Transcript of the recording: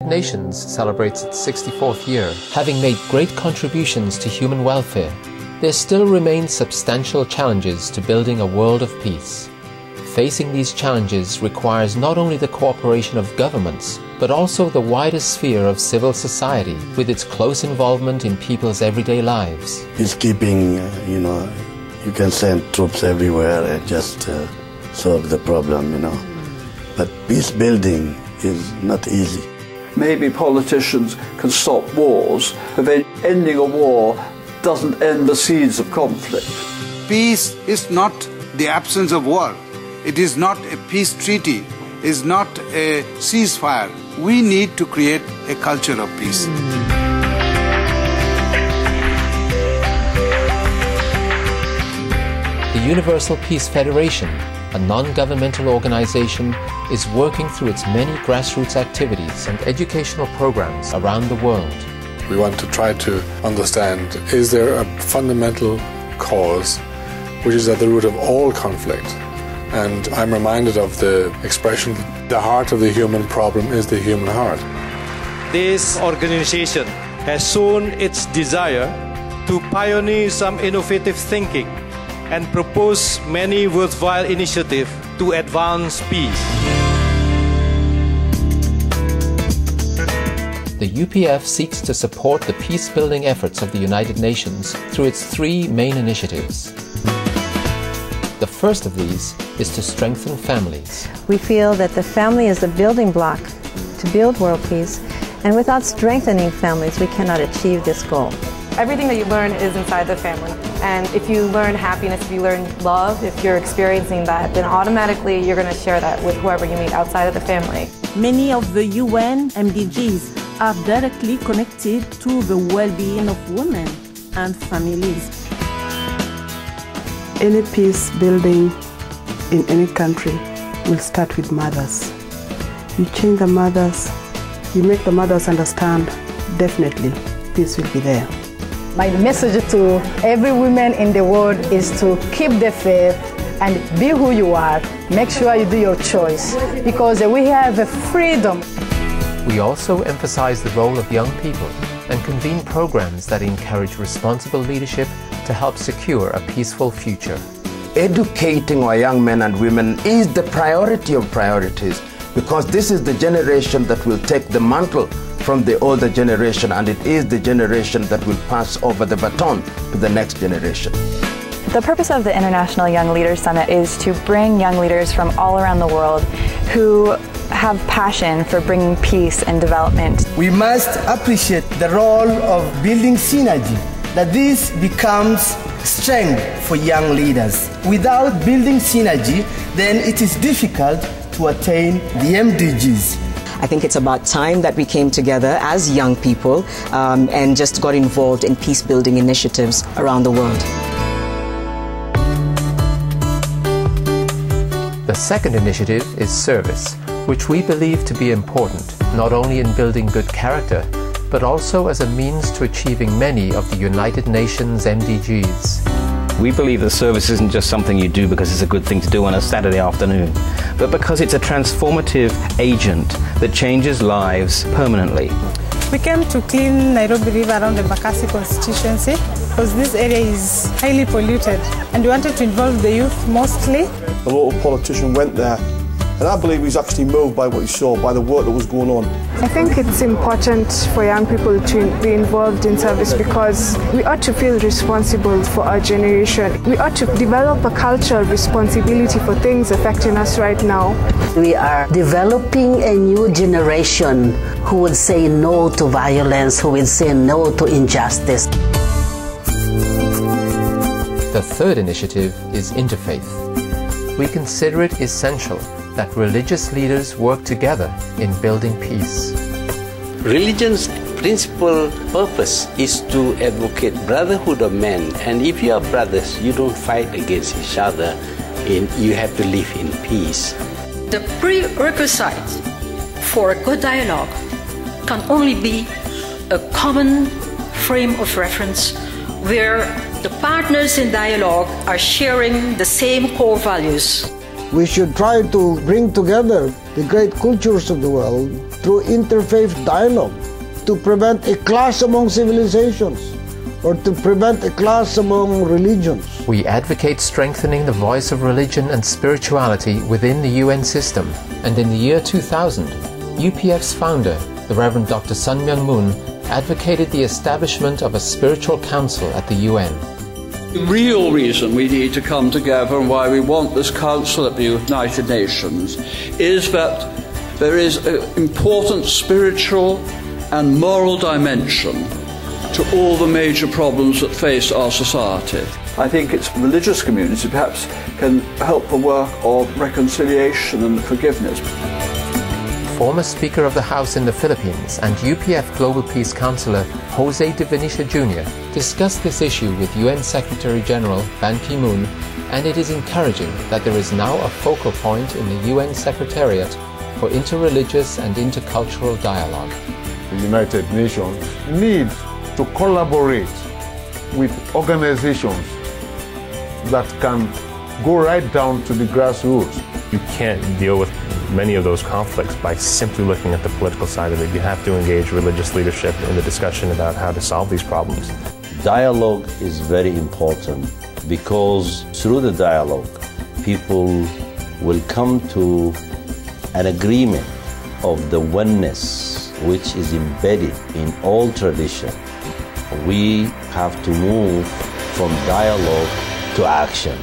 Nations celebrates its 64th year. Having made great contributions to human welfare, there still remain substantial challenges to building a world of peace. Facing these challenges requires not only the cooperation of governments, but also the wider sphere of civil society with its close involvement in people's everyday lives. Peacekeeping, you can send troops everywhere and just solve the problem, But peace building is not easy. Maybe politicians can stop wars, but then ending a war doesn't end the seeds of conflict. Peace is not the absence of war. It is not a peace treaty. It is not a ceasefire. We need to create a culture of peace. The Universal Peace Federation, a non-governmental organization, is working through its many grassroots activities and educational programs around the world. We want to try to understand, is there a fundamental cause which is at the root of all conflict? And I'm reminded of the expression, the heart of the human problem is the human heart. This organization has shown its desire to pioneer some innovative thinking and propose many worthwhile initiatives to advance peace. The UPF seeks to support the peace-building efforts of the United Nations through its three main initiatives. The first of these is to strengthen families. We feel that the family is the building block to build world peace, and without strengthening families, we cannot achieve this goal. Everything that you learn is inside the family. And if you learn happiness, if you learn love, if you're experiencing that, then automatically you're going to share that with whoever you meet outside of the family. Many of the UN MDGs are directly connected to the well-being of women and families. Any peace building in any country will start with mothers. You change the mothers, you make the mothers understand, definitely peace will be there. My message to every woman in the world is to keep the faith and be who you are. Make sure you do your choice, because we have a freedom. We also emphasize the role of young people and convene programs that encourage responsible leadership to help secure a peaceful future. Educating our young men and women is the priority of priorities, because this is the generation that will take the mantle from the older generation, and it is the generation that will pass over the baton to the next generation. The purpose of the International Young Leaders Summit is to bring young leaders from all around the world who have passion for bringing peace and development. We must appreciate the role of building synergy, that this becomes strength for young leaders. Without building synergy, then it is difficult to attain the MDGs. I think it's about time that we came together as young people and just got involved in peace-building initiatives around the world. The second initiative is service, which we believe to be important, not only in building good character, but also as a means to achieving many of the United Nations MDGs. We believe that service isn't just something you do because it's a good thing to do on a Saturday afternoon, but because it's a transformative agent that changes lives permanently. We came to clean Nairobi River around the Bakassi constituency because this area is highly polluted, and we wanted to involve the youth mostly. A local politician went there, and I believe he's actually moved by what he saw, by the work that was going on. I think it's important for young people to be involved in service because we ought to feel responsible for our generation. We ought to develop a culture of responsibility for things affecting us right now. We are developing a new generation who would say no to violence, who would say no to injustice. The third initiative is interfaith. We consider it essential that religious leaders work together in building peace. Religion's principal purpose is to advocate brotherhood of men, and if you are brothers, you don't fight against each other, and you have to live in peace. The prerequisite for a good dialogue can only be a common frame of reference where the partners in dialogue are sharing the same core values. We should try to bring together the great cultures of the world through interfaith dialogue to prevent a clash among civilizations or to prevent a clash among religions. We advocate strengthening the voice of religion and spirituality within the UN system, and in the year 2000, UPF's founder, the Reverend Dr. Sun Myung Moon, advocated the establishment of a spiritual council at the UN. The real reason we need to come together and why we want this council at the United Nations is that there is an important spiritual and moral dimension to all the major problems that face our society. I think its religious community perhaps can help the work of reconciliation and forgiveness. Former Speaker of the House in the Philippines and UPF Global Peace Councillor Jose de Venecia Jr. discussed this issue with UN Secretary General Ban Ki-moon, and it is encouraging that there is now a focal point in the UN Secretariat for interreligious and intercultural dialogue. The United Nations needs to collaborate with organizations that can go right down to the grassroots. You can't deal with many of those conflicts by simply looking at the political side of it. You have to engage religious leadership in the discussion about how to solve these problems. Dialogue is very important because through the dialogue, people will come to an agreement of the oneness which is embedded in all tradition. We have to move from dialogue to action.